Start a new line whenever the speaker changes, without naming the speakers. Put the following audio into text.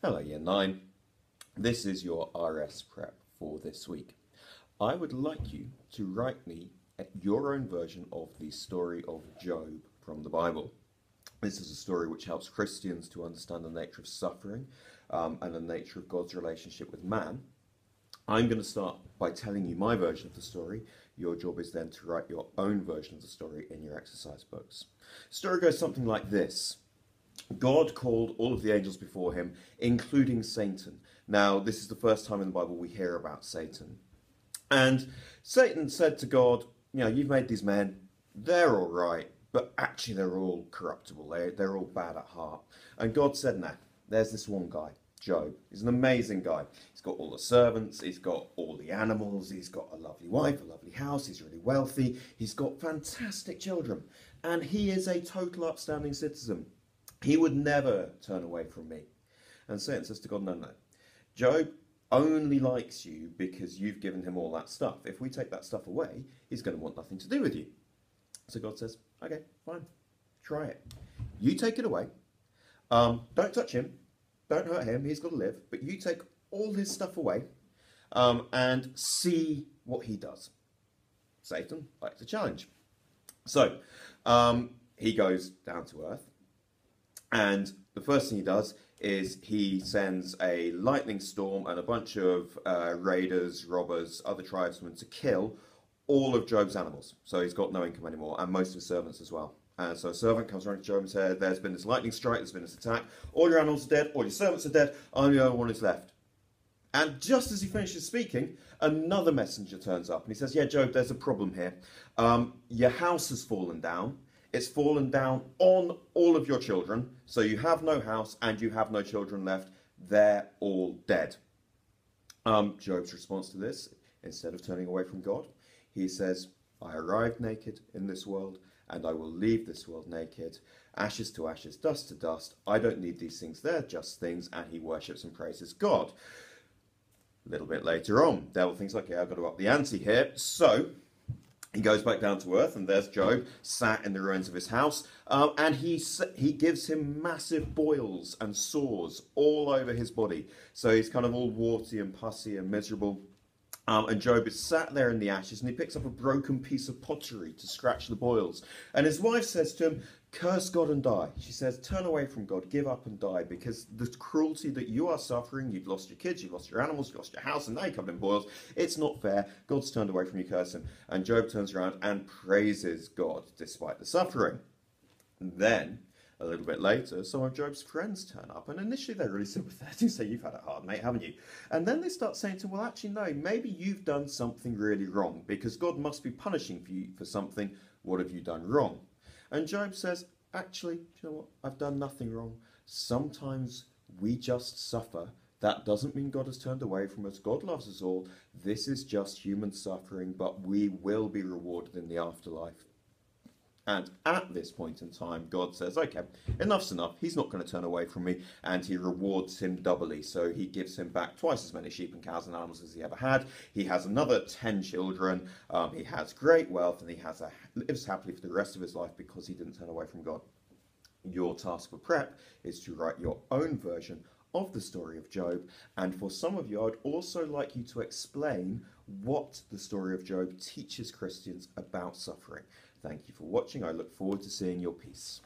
Hello, Year 9. This is your RS prep for this week. I would like you to write me your own version of the story of Job from the Bible. This is a story which helps Christians to understand the nature of suffering and the nature of God's relationship with man. I'm going to start by telling you my version of the story. Your job is then to write your own version of the story in your exercise books. The story goes something like this. God called all of the angels before him, including Satan. Now, this is the first time in the Bible we hear about Satan. And Satan said to God, you've made these men, they're all right, but actually they're all corruptible. They're all bad at heart. And God said, nah, there's this one guy, Job. He's an amazing guy. He's got all the servants, he's got all the animals, he's got a lovely wife, a lovely house, he's really wealthy, he's got fantastic children, and he is a total upstanding citizen. He would never turn away from me. And Satan says to God, no. Job only likes you because you've given him all that stuff. If we take that stuff away, he's going to want nothing to do with you. So God says, okay, fine, try it. You take it away. Don't touch him. Don't hurt him. He's got to live. But you take all his stuff away and see what he does. Satan likes a challenge. So he goes down to earth. And the first thing he does is he sends a lightning storm and a bunch of raiders, robbers, other tribesmen to kill all of Job's animals. So he's got no income anymore, and most of his servants as well. And so a servant comes around to Job and says, there's been this lightning strike, there's been this attack, all your animals are dead, all your servants are dead, only the only one is left. And just as he finishes speaking, another messenger turns up and he says, yeah, Job, there's a problem here. Your house has fallen down. It's fallen down on all of your children, so you have no house and you have no children left. They're all dead. Job's response to this, instead of turning away from God, he says, I arrived naked in this world, and I will leave this world naked. Ashes to ashes, dust to dust. I don't need these things, they're just things, and he worships and praises God. A little bit later on, devil thinks, okay, I've got to up the ante here, so he goes back down to earth, and there's Job sat in the ruins of his house, and he gives him massive boils and sores all over his body. So he's kind of all warty and pussy and miserable. And Job is sat there in the ashes, and he picks up a broken piece of pottery to scratch the boils. And his wife says to him, curse God and die. She says, turn away from God, give up and die, because the cruelty that you are suffering, you've lost your kids, you've lost your animals, you've lost your house, and now you're covered in boils. It's not fair. God's turned away from you, curse him. And Job turns around and praises God despite the suffering. And then, a little bit later, some of Job's friends turn up, and initially they're really sympathetic, say, you've had it hard, mate, haven't you? And then they start saying to him, well, actually, no, maybe you've done something really wrong, because God must be punishing you for something. What have you done wrong? And Job says, actually, do you know what? I've done nothing wrong. Sometimes we just suffer. That doesn't mean God has turned away from us. God loves us all. This is just human suffering, but we will be rewarded in the afterlife. And at this point in time, God says, okay, enough's enough. He's not going to turn away from me. And he rewards him doubly. So he gives him back twice as many sheep and cows and animals as he ever had. He has another 10 children. He has great wealth, and he lives happily for the rest of his life because he didn't turn away from God. Your task for prep is to write your own version of the story of Job. And for some of you, I'd also like you to explain what the story of Job teaches Christians about suffering. Thank you for watching. I look forward to seeing your piece.